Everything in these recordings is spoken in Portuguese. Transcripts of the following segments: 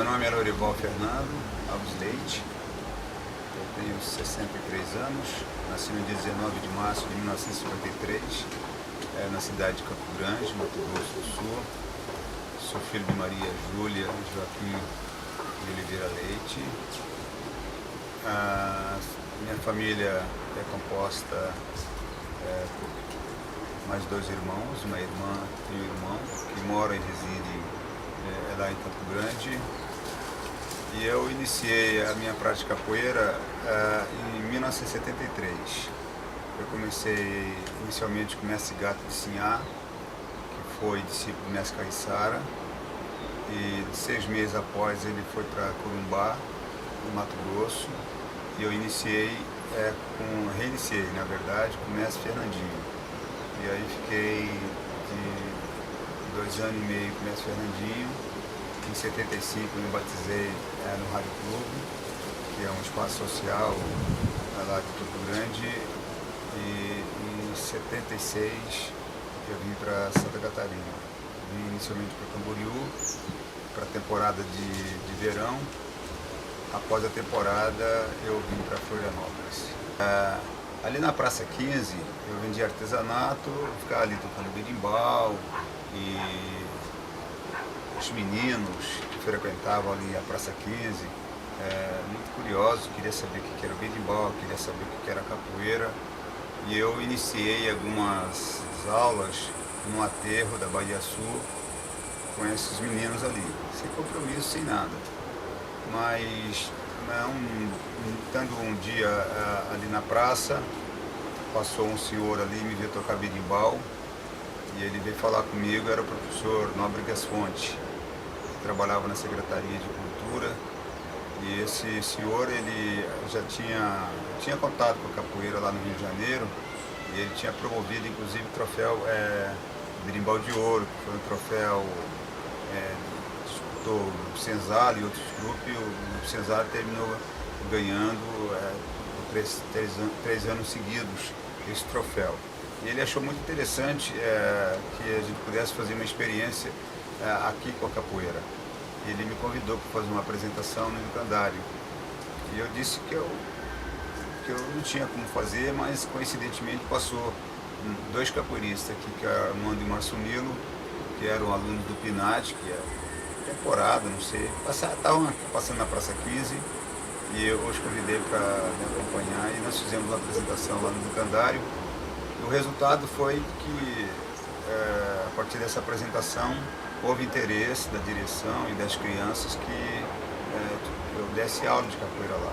nome é Lourival Fernando Alves Leite, eu tenho 63 anos, nasci no dia 19 de março de 1953, na cidade de Campo Grande, Mato Grosso do Sul. Sou filho de Maria Júlia Joaquim de Oliveira Leite. Minha família é composta por mais 2 irmãos, uma irmã e um irmão, que moram e residem lá em Campo Grande. E eu iniciei a minha prática de capoeira em 1973. Eu comecei inicialmente com o mestre Gato de Sinhá, que foi discípulo do mestre Caiçara, e 6 meses após ele foi para Corumbá, no Mato Grosso, e eu reiniciei, na verdade, com o mestre Fernandinho. E aí fiquei de 2 anos e meio com o mestre Fernandinho. Em 75 eu me batizei no Rádio Clube, que é um espaço social lá de Campo Grande, e em 76 eu vim para Santa Catarina. Vim inicialmente para Camboriú, para a temporada de verão. Após a temporada eu vim para Florianópolis. Ali na Praça 15 eu vendia artesanato, ficava ali tocando berimbau, e os meninos que frequentavam ali a Praça 15, muito curiosos, queria saber o que era o berimbau, queria saber o que era a capoeira. E eu iniciei algumas aulas no aterro da Bahia Sul com esses meninos ali, sem compromisso, sem nada. Mas estando um dia ali na praça, passou um senhor ali, me viu tocar berimbau, e ele veio falar comigo. Era o professor Nóbregas Fonte, que trabalhava na Secretaria de Cultura, e esse senhor ele já tinha contato com a capoeira lá no Rio de Janeiro, e ele tinha promovido inclusive o troféu Berimbau de Ouro, que foi um troféu disputou o Senzala e outros grupos, e o Senzala terminou ganhando por 3 anos seguidos esse troféu. E ele achou muito interessante que a gente pudesse fazer uma experiência aqui com a capoeira. Ele me convidou para fazer uma apresentação no Educandário. E eu disse que eu não tinha como fazer, mas coincidentemente passou 2 capoeiristas aqui, que era o Armando e o Márcio Nilo, que eram alunos do PINAT, que é temporada, não sei, estavam passando na Praça 15, e eu os convidei para me acompanhar, e nós fizemos uma apresentação lá no Educandário. O resultado foi que, a partir dessa apresentação, houve interesse da direção e das crianças que eu desse aula de capoeira lá.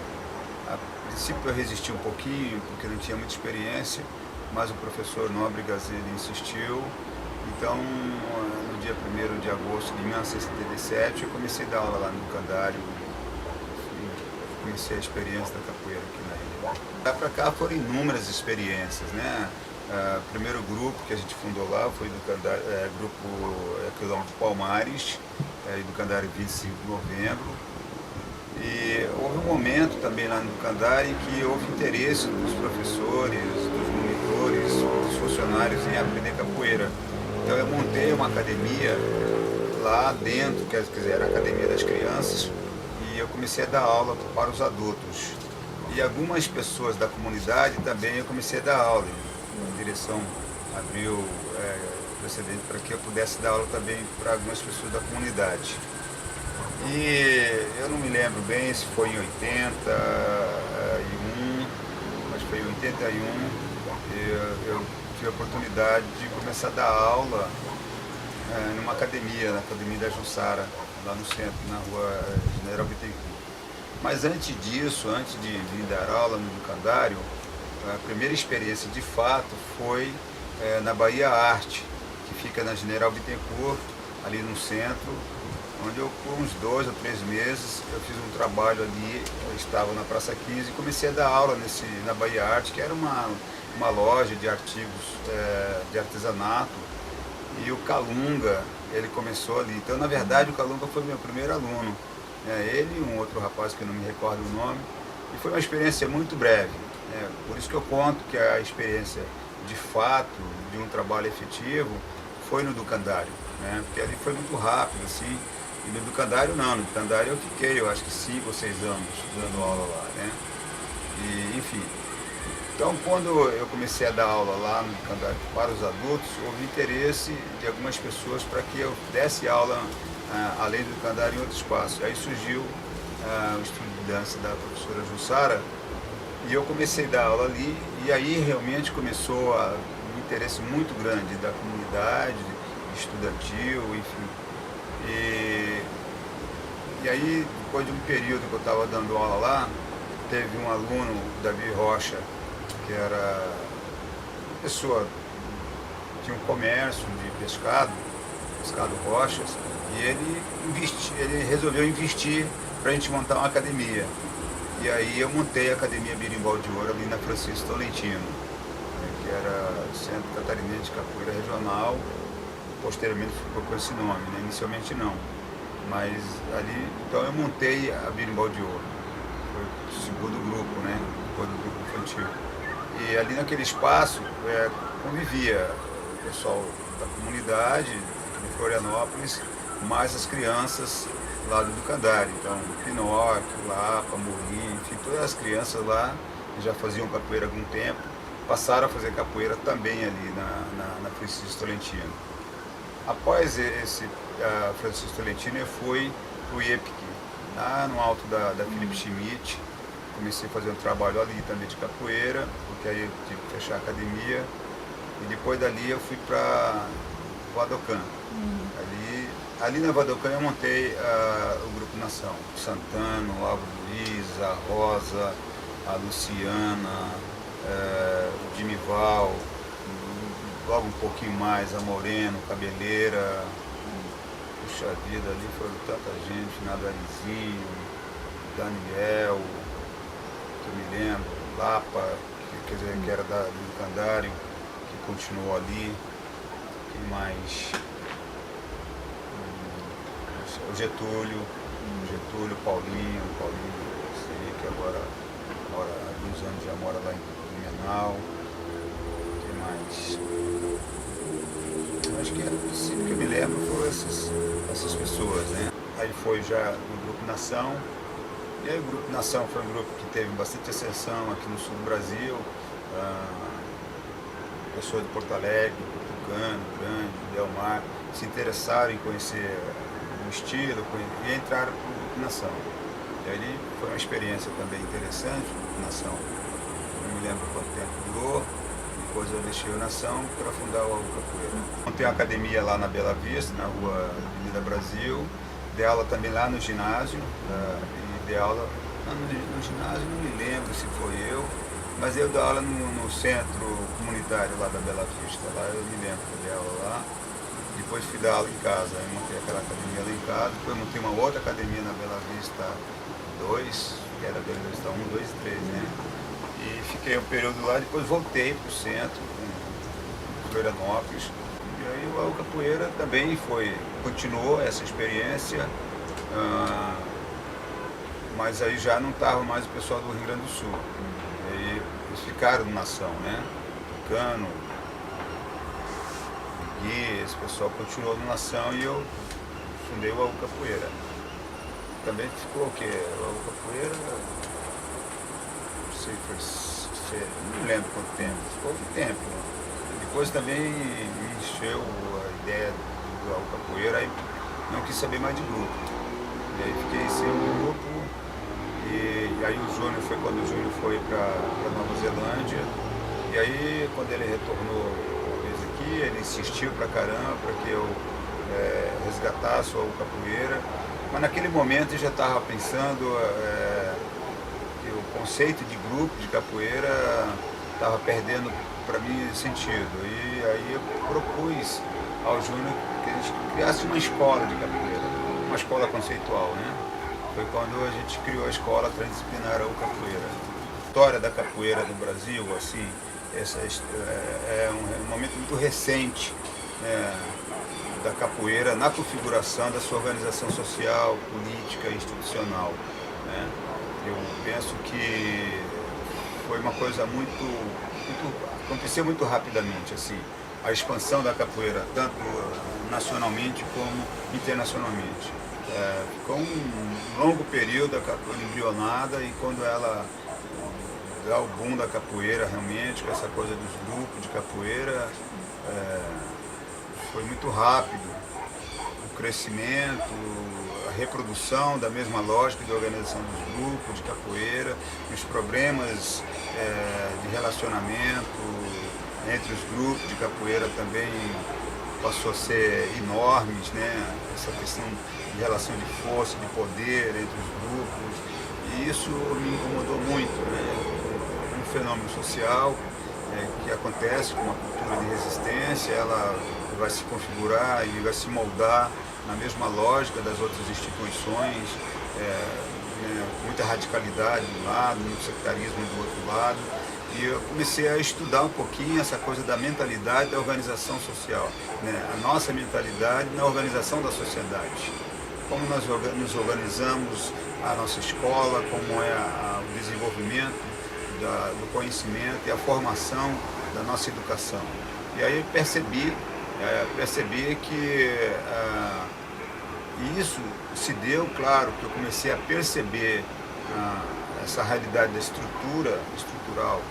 A princípio eu resisti um pouquinho, porque não tinha muita experiência, mas o professor Nóbregas ele insistiu. Então, no dia 1º de agosto de 1977, eu comecei a dar aula lá no Educandário, e comecei a experiência da capoeira aqui na ilha. Lá para cá foram inúmeras experiências, né? O primeiro grupo que a gente fundou lá foi o grupo Quilômetro Palmares, Educandário 25 de novembro. E houve um momento também lá no Educandário em que houve interesse dos professores, dos monitores, dos funcionários em aprender capoeira. Então eu montei uma academia lá dentro, quer dizer, era a academia das crianças, e eu comecei a dar aula para os adultos. E algumas pessoas da comunidade também eu comecei a dar aula. A direção abriu precedente para que eu pudesse dar aula também para algumas pessoas da comunidade. E eu não me lembro bem se foi em 81, mas foi em 81, eu tive a oportunidade de começar a dar aula numa academia, na Academia da Jussara, lá no centro, na rua General Bittencourt. Mas antes disso, antes de vir dar aula no Educandário, a primeira experiência de fato foi na Bahia Arte, que fica na General Bittencourt, ali no centro, onde eu, por uns 2 ou 3 meses, eu fiz um trabalho ali. Eu estava na Praça 15 e comecei a dar aula na Bahia Arte, que era uma loja de artigos de artesanato, e o Calunga, ele começou ali. Então, na verdade, o Calunga foi meu primeiro aluno, ele e um outro rapaz que eu não me recordo o nome, e foi uma experiência muito breve. Por isso que eu conto que a experiência de fato, de um trabalho efetivo, foi no Educandário, porque ali foi muito rápido, assim, E no educandário não, no educandário eu fiquei, eu acho que 5 ou 6 anos dando aula lá, né? E, enfim, então quando eu comecei a dar aula lá no educandário para os adultos, houve interesse de algumas pessoas para que eu desse aula além do educandário em outro espaço. Aí surgiu o estudo de dança da professora Jussara, e eu comecei a dar aula ali, e aí realmente começou um interesse muito grande da comunidade, estudantil, enfim. E aí, depois de um período que eu estava dando aula lá, teve um aluno, Davi Rocha, que era uma pessoa, tinha um comércio de pescado rochas, e ele resolveu investir para a gente montar uma academia. E aí eu montei a Academia Berimbau de Ouro ali na Francisco Tolentino, né, que era Centro Catarinense de Capoeira Regional. Posteriormente ficou com esse nome, né? Inicialmente não. Mas ali, então eu montei a Berimbau de Ouro. Foi o segundo grupo, né? Depois do grupo infantil. E ali naquele espaço convivia o pessoal da comunidade de Florianópolis, mais as crianças lá do educandário. Então, Pinóquio, Lapa, Morim, enfim, todas as crianças lá que já faziam capoeira há algum tempo, passaram a fazer capoeira também ali na Francisco Tolentino. Após esse Francisco Tolentino, eu fui para o IEPC, lá no alto da Felipe Schmidt. Comecei a fazer um trabalho ali também de capoeira, porque aí eu tive que fechar a academia. E depois dali eu fui para Vadocan. Ali na Vadocan eu montei o Grupo Nação. O Santana, o Álvaro Luiz, a Rosa, a Luciana, o Dimival, logo um pouquinho mais, a Moreno, Cabeleira. Puxa vida, ali foram tanta gente, Nadarizinho, Daniel, que eu me lembro, Lapa, quer dizer, que era do educandário, que continuou ali. Quem mais? O Getúlio, Paulinho, que agora mora há alguns anos, já mora lá em Blumenau. Quem mais? Acho que é possível que eu me lembro, foram essas pessoas, né? Aí foi já o Grupo Nação. E aí o Grupo Nação foi um grupo que teve bastante ascensão aqui no sul do Brasil. Pessoas de Porto Alegre, Tucano, Grande, Delmar, se interessaram em conhecer o estilo e entraram para o Grupo Nação. E ali foi uma experiência também interessante, o Grupo Nação. Não me lembro quanto tempo durou. Depois eu deixei o Nação para fundar o Capoeira. Montei uma academia lá na Bela Vista, na rua Avenida Brasil. Dei aula também lá no ginásio. E dei aula no ginásio, não me lembro se foi eu, mas eu dei aula no centro comunitário lá da Bela Vista. Lá eu me lembro que eu dei aula lá. Depois fui dar aula em casa. Eu montei aquela academia lá em casa. Depois montei uma outra academia na Bela Vista 2, que era Bela Vista 1, 2 e 3, né? E fiquei um período lá, depois voltei para o centro, em Florianópolis. E aí o Capoeira também continuou essa experiência, mas aí já não estava mais o pessoal do Rio Grande do Sul. E aí eles ficaram no Nação, né? Tucano, Gui, esse pessoal continuou no Nação e eu fundei o Capoeira. Também ficou o quê? O Capoeira, não me lembro quanto tempo, ficou um tempo. Depois também me encheu a ideia do Capoeira, aí não quis saber mais de grupo. E aí fiquei sem o grupo, e aí o Júnior foi quando o Júnior foi para Nova Zelândia. E aí quando ele retornou uma vez aqui, ele insistiu pra caramba para que eu resgatasse o Capoeira. Mas naquele momento eu já estava pensando que o conceito de grupo de capoeira estava perdendo para mim sentido. E aí eu propus ao Júnior que a gente criasse uma escola de capoeira, uma escola conceitual, né? Foi quando a gente criou a escola transdisciplinar o Capoeira. A história da capoeira do Brasil, assim, é um momento muito recente, né, da capoeira na configuração da sua organização social, política e institucional, né? Eu penso que foi uma coisa aconteceu muito rapidamente, assim, a expansão da capoeira, tanto nacionalmente como internacionalmente. ficou um longo período a capoeira embrionada, e quando ela dá o boom da capoeira realmente, com essa coisa dos grupos de capoeira, foi muito rápido o crescimento, a reprodução da mesma lógica de organização dos grupos de capoeira, os problemas de relacionamento entre os grupos de capoeira também passou a ser enormes, né? Essa questão de relação de força, de poder entre os grupos, e isso me incomodou muito, né? Um fenômeno social que acontece com uma cultura de resistência, ela vai se configurar e vai se moldar na mesma lógica das outras instituições, muita radicalidade de um lado, muito sectarismo do outro lado. E eu comecei a estudar um pouquinho essa coisa da mentalidade da organização social, né? A nossa mentalidade na organização da sociedade. Como nós nos organizamos a nossa escola, como é o desenvolvimento do conhecimento e a formação da nossa educação. E aí eu percebi que isso se deu, claro, que eu comecei a perceber essa realidade da estrutural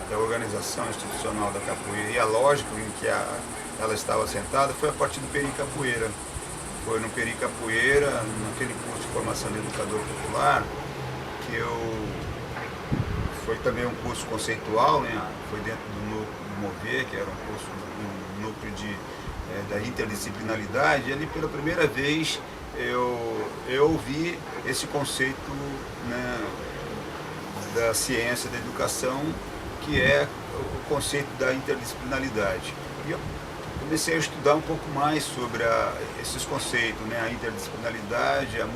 da organização institucional da capoeira e a lógica em que ela estava assentada foi a partir do Peri Capoeira. Foi no Peri Capoeira, naquele curso de formação de educador popular, que foi também um curso conceitual, né? Foi dentro do núcleo do Mover, que era um curso, um núcleo da interdisciplinaridade, e ali pela primeira vez eu ouvi esse conceito, né, da ciência da educação, que é o conceito da interdisciplinaridade. E eu comecei a estudar um pouco mais sobre esses conceitos, né, a interdisciplinaridade, a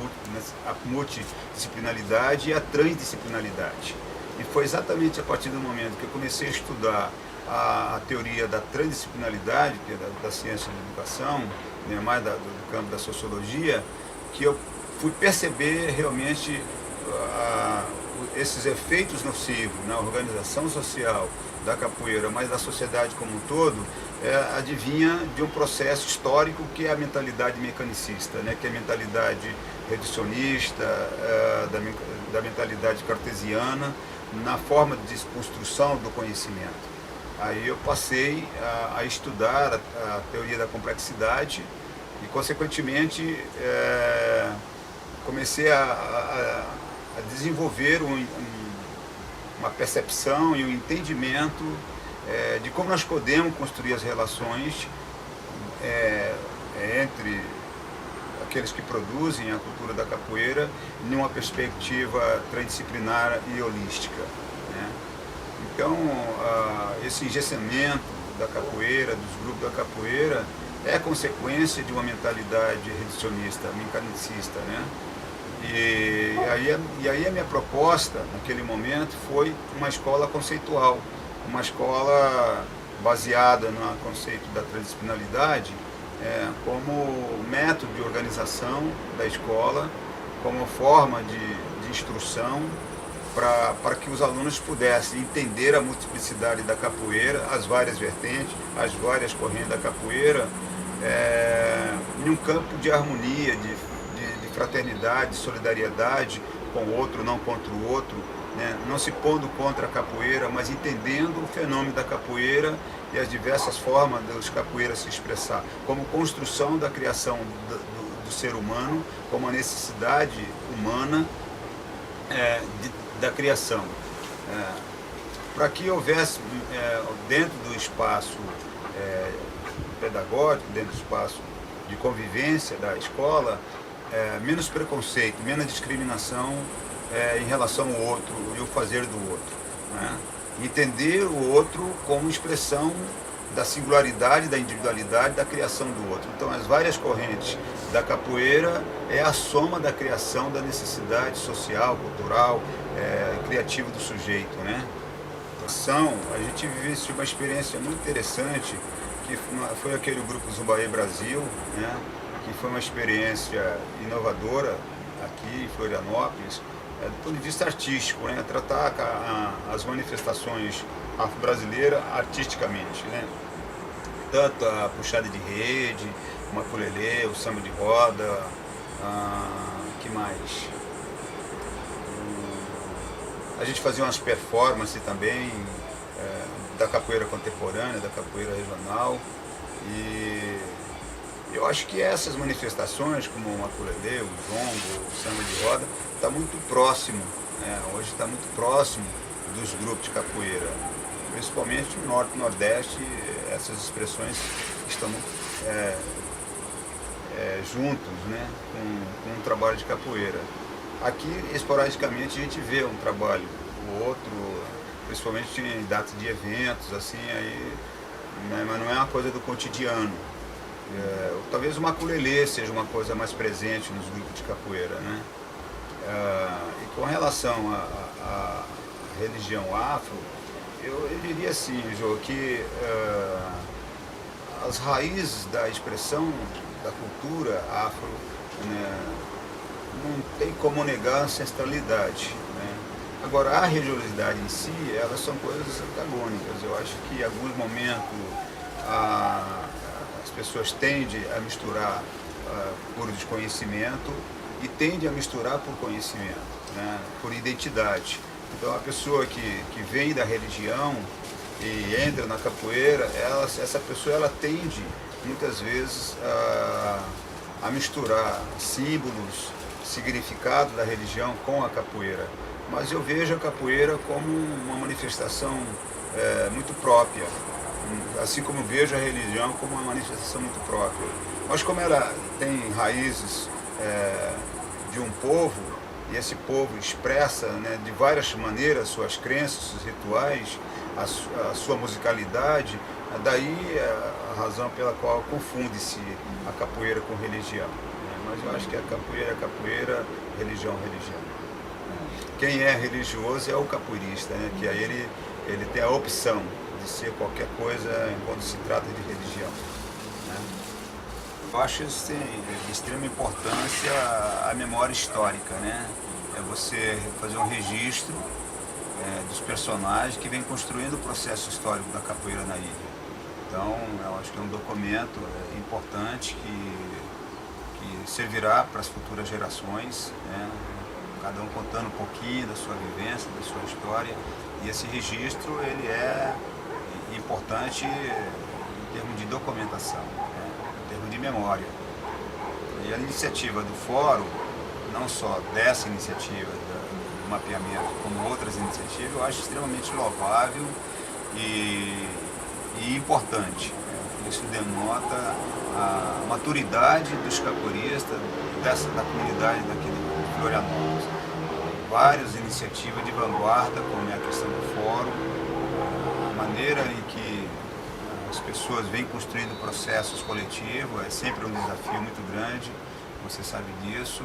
multidisciplinaridade e a transdisciplinaridade. E foi exatamente a partir do momento que eu comecei a estudar a teoria da transdisciplinaridade, que é da ciência da educação, né, mais do campo da sociologia, que eu fui perceber realmente esses efeitos nocivos na organização social da capoeira, mas da sociedade como um todo, advinha de um processo histórico que é a mentalidade mecanicista, né, que é a mentalidade reducionista, da mentalidade cartesiana, na forma de construção do conhecimento. Aí eu passei a estudar a teoria da complexidade e, consequentemente, comecei a desenvolver uma percepção e um entendimento de como nós podemos construir as relações entre aqueles que produzem a cultura da capoeira em uma perspectiva transdisciplinar e holística, né? Então, esse engessamento da capoeira, dos grupos da capoeira, é consequência de uma mentalidade reducionista, mecanicista, né? E aí a minha proposta, naquele momento, foi uma escola conceitual, uma escola baseada no conceito da transdisciplinaridade, como método de organização da escola, como forma de instrução, para que os alunos pudessem entender a multiplicidade da capoeira, as várias vertentes, as várias correntes da capoeira, em um campo de harmonia, de fraternidade, de solidariedade com o outro, não contra o outro, né? Não se pondo contra a capoeira, mas entendendo o fenômeno da capoeira e as diversas formas dos capoeiras se expressar, como construção da criação do ser humano, como a necessidade humana da criação. Para que houvesse, dentro do espaço pedagógico, dentro do espaço de convivência da escola, menos preconceito, menos discriminação em relação ao outro e o fazer do outro, né? Entender o outro como expressão da singularidade, da individualidade, da criação do outro. Então, as várias correntes da capoeira é a soma da criação da necessidade social, cultural, criativa do sujeito, né? A gente vivenciou uma experiência muito interessante, que foi aquele grupo Zumbaê Brasil, né? Que foi uma experiência inovadora aqui em Florianópolis, do ponto de vista artístico, né? Tratar as manifestações afro-brasileiras artisticamente, né? Tanto a puxada de rede, o maculelê, o samba de roda, Que mais? A gente fazia umas performances também, da capoeira contemporânea, da capoeira regional. E eu acho que essas manifestações, como o maculelê, o jongo, o samba de roda, está muito próximo, né? Hoje está muito próximo dos grupos de capoeira. Principalmente no Norte e Nordeste, essas expressões estão juntos, né, com um trabalho de capoeira. Aqui, esporadicamente, a gente vê um trabalho, o outro, principalmente em datas de eventos, assim, aí, né, mas não é uma coisa do cotidiano. Talvez o maculelê seja uma coisa mais presente nos grupos de capoeira, né? E com relação à religião afro, eu diria assim, Jô, que as raízes da expressão da cultura afro, né, não tem como negar a ancestralidade, né? Agora, a religiosidade em si, elas são coisas antagônicas. Eu acho que em alguns momentos as pessoas tendem a misturar por desconhecimento e tendem a misturar por conhecimento, né, por identidade. Então, a pessoa que vem da religião e entra na capoeira, essa pessoa ela tende, muitas vezes, a misturar símbolos, significado da religião com a capoeira. Mas eu vejo a capoeira como uma manifestação muito própria, assim como vejo a religião como uma manifestação muito própria. Mas como ela tem raízes de um povo, e esse povo expressa, né, de várias maneiras suas crenças, seus rituais, a sua musicalidade, daí a razão pela qual confunde-se a capoeira com religião. Mas eu acho que a capoeira é capoeira, religião é religião. Quem é religioso é o capoeirista, né, que aí ele tem a opção de ser qualquer coisa quando se trata de religião, né? Eu acho assim, de extrema importância a memória histórica, né? É você fazer um registro dos personagens que vem construindo o processo histórico da capoeira na ilha. Então, eu acho que é um documento importante que servirá para as futuras gerações, né? Cada um contando um pouquinho da sua vivência, da sua história. E esse registro ele é importante em termos de documentação, né? Em termos de memória. E a iniciativa do Fórum, não só dessa iniciativa do mapeamento, como outras iniciativas, eu acho extremamente louvável e importante. Isso denota a maturidade dos capoeiristas da comunidade daquele de Florianópolis. Várias iniciativas de vanguarda, como é a questão do fórum, a maneira em que as pessoas vêm construindo processos coletivos, é sempre um desafio muito grande, você sabe disso,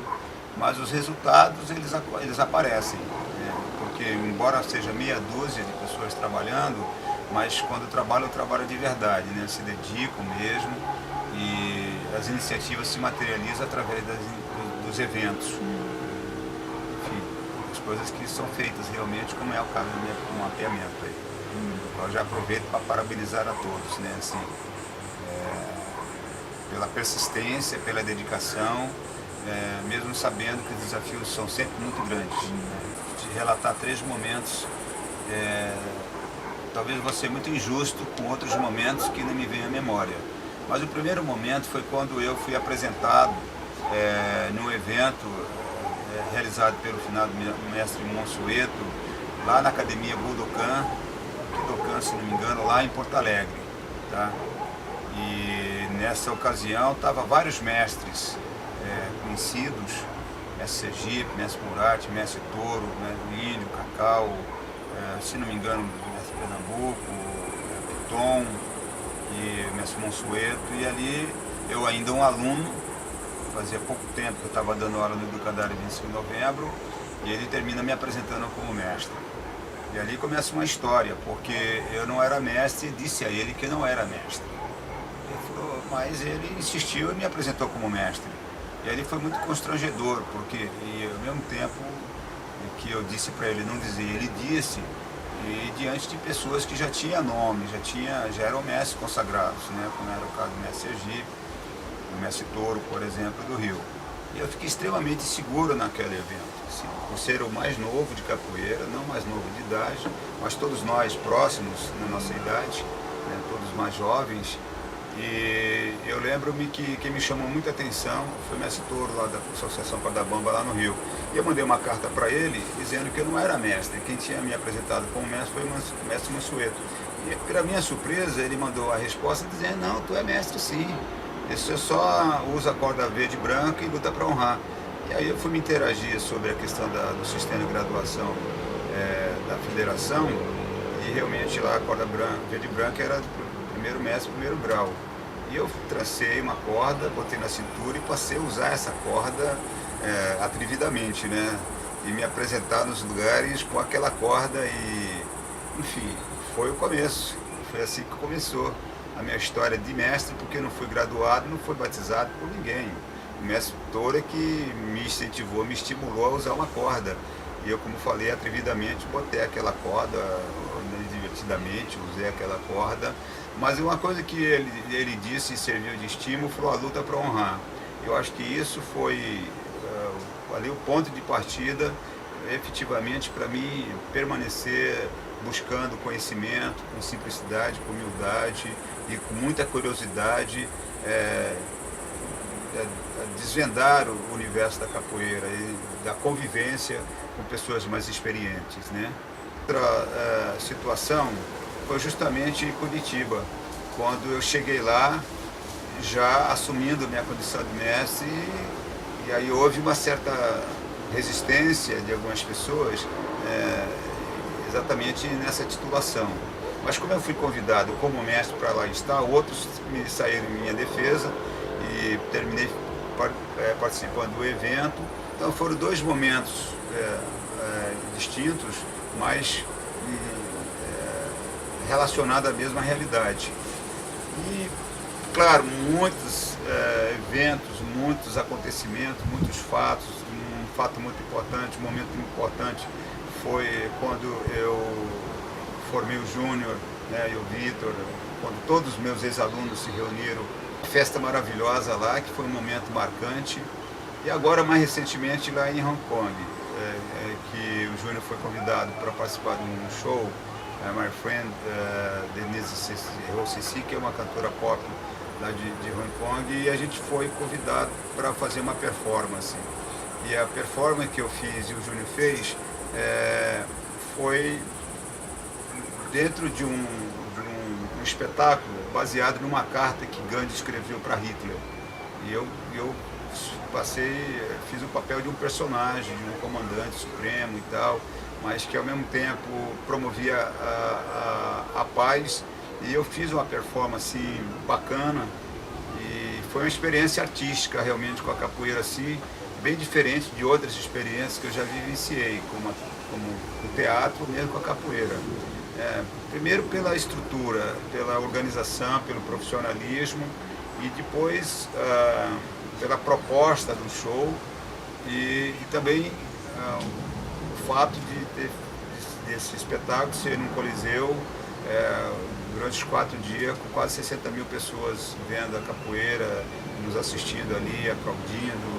mas os resultados eles aparecem, né? Porque embora seja meia dúzia de pessoas trabalhando, mas quando trabalham de verdade, né? Se dedicam mesmo e as iniciativas se materializam através dos eventos. Enfim, as coisas que são feitas realmente, como é o caso do mapeamento aí. Eu já aproveito para parabenizar a todos, né? Assim, pela persistência, pela dedicação, mesmo sabendo que os desafios são sempre muito grandes, né? De relatar 3 momentos, talvez vou ser muito injusto com outros momentos que não me vêm à memória. Mas o primeiro momento foi quando eu fui apresentado num evento realizado pelo finado mestre Monsueto, lá na Academia Budokan, se não me engano, lá em Porto Alegre, tá? E nessa ocasião estavam vários mestres conhecidos, mestre Sergipe, mestre Murati, mestre Toro, mestre Índio, Cacau, se não me engano, mestre Pernambuco, Piton e mestre Monsueto. E ali eu ainda um aluno, fazia pouco tempo que eu estava dando aula no Educandário 25 de Novembro, e ele termina me apresentando como mestre. E ali começa uma história, porque eu não era mestre e disse a ele que eu não era mestre. Ele falou, mas ele insistiu e me apresentou como mestre. E ali foi muito constrangedor, porque ao mesmo tempo que eu disse para ele não dizer, ele disse, e diante de pessoas que já tinham nome, já eram mestres consagrados, né? Como era o caso do mestre Sergipe, o mestre Toro, por exemplo, do Rio. E eu fiquei extremamente seguro naquele evento, assim, por ser o mais novo de capoeira, não mais novo de idade, mas todos nós próximos na nossa idade, né, todos mais jovens. E eu lembro-me que quem me chamou muita atenção foi o mestre Toro lá da Associação Cordabamba lá no Rio. E eu mandei uma carta para ele dizendo que eu não era mestre. Quem tinha me apresentado como mestre foi o mestre Mansueto. E para minha surpresa ele mandou a resposta dizendo: não, tu é mestre sim. Você só usa a corda verde e branca e luta para honrar. E aí eu fui me interagir sobre a questão do sistema de graduação da federação, e realmente lá a corda verde e branca era do primeiro mestre, primeiro grau. E eu tracei uma corda, botei na cintura e passei a usar essa corda atrevidamente, né? E me apresentar nos lugares com aquela corda e, enfim, foi o começo. Foi assim que começou a minha história de mestre, porque eu não fui graduado, não fui batizado por ninguém. O mestre Toro é que me incentivou, me estimulou a usar uma corda. E eu, como falei, atrevidamente botei aquela corda, divertidamente usei aquela corda. Mas uma coisa que ele disse e serviu de estímulo foi a luta para honrar. Eu acho que isso foi ali o ponto de partida, efetivamente, para mim permanecer buscando conhecimento, com simplicidade, com humildade e com muita curiosidade, desvendar o universo da capoeira e da convivência com pessoas mais experientes, né? Outra situação foi justamente em Curitiba, quando eu cheguei lá já assumindo minha condição de mestre, e aí houve uma certa resistência de algumas pessoas exatamente nessa titulação. Mas como eu fui convidado como mestre para lá estar, outros me saíram em minha defesa e terminei participando do evento. Então foram dois momentos distintos, mas relacionados à mesma realidade. E, claro, muitos eventos, muitos acontecimentos, muitos fatos. Um fato muito importante, um momento muito importante foi quando eu formei o Júnior, né, e o Vitor, quando todos os meus ex-alunos se reuniram. Festa maravilhosa lá, que foi um momento marcante. E agora, mais recentemente, lá em Hong Kong, que o Júnior foi convidado para participar de um show, My Friend Denise Ho, que é uma cantora pop lá de Hong Kong, e a gente foi convidado para fazer uma performance. E a performance que eu fiz e o Júnior fez foi dentro de um espetáculo baseado numa carta que Gandhi escreveu para Hitler. E eu fiz o papel de um personagem, de um comandante supremo e tal, mas que ao mesmo tempo promovia a paz. E eu fiz uma performance assim, bacana, e foi uma experiência artística realmente com a capoeira assim, bem diferente de outras experiências que eu já vivenciei, como o teatro, mesmo com a capoeira. Primeiro pela estrutura, pela organização, pelo profissionalismo, e depois pela proposta do show, e também o fato desse espetáculo ser num coliseu durante os 4 dias, com quase 60 mil pessoas vendo a capoeira, nos assistindo ali, aplaudindo,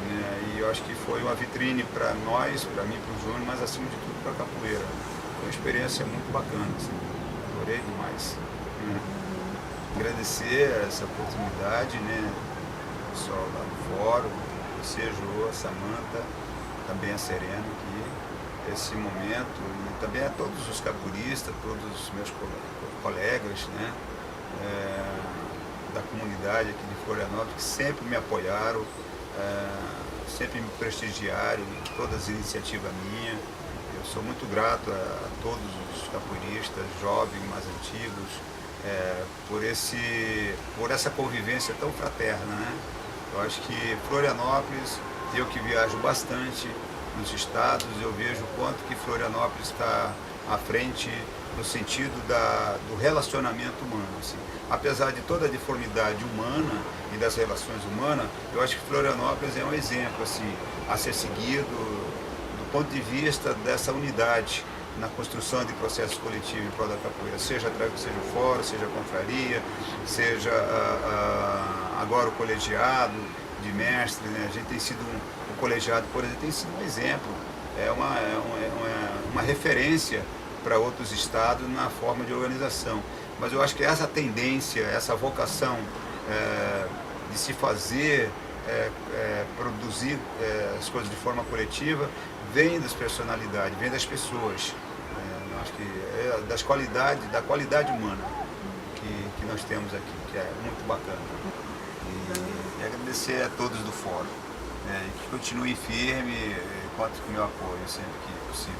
né? E eu acho que foi uma vitrine para nós, para mim, para o Júnior, mas acima de tudo para a capoeira. Foi uma experiência muito bacana, assim. Adorei demais. Agradecer essa oportunidade, né? O pessoal lá do fórum, você, Jô, a Samanta, também a Serena aqui, esse momento, e também a todos os capoeiristas, todos os meus colegas, né? Da comunidade aqui de Florianópolis, que sempre me apoiaram, sempre me prestigiaram em todas as iniciativas minhas. Eu sou muito grato a todos os capoeiristas, jovens, mais antigos, por essa convivência tão fraterna, né? Eu acho que Florianópolis, eu que viajo bastante nos estados, eu vejo o quanto que Florianópolis está à frente no sentido do relacionamento humano. Assim. Apesar de toda a deformidade humana e das relações humanas, eu acho que Florianópolis é um exemplo assim, a ser seguido do ponto de vista dessa unidade na construção de processos coletivos em prol da capoeira, seja o fórum, seja a confraria, seja agora o colegiado, de mestre, né? A gente tem sido o colegiado, por exemplo, tem sido um exemplo, uma referência para outros estados na forma de organização. Mas eu acho que essa tendência, essa vocação de se fazer, produzir as coisas de forma coletiva, vem das personalidades, vem das pessoas. Eu acho que é da qualidade humana que nós temos aqui, que é muito bacana. E agradecer a todos do fórum, que continuem firme, contem com o meu apoio sempre que possível.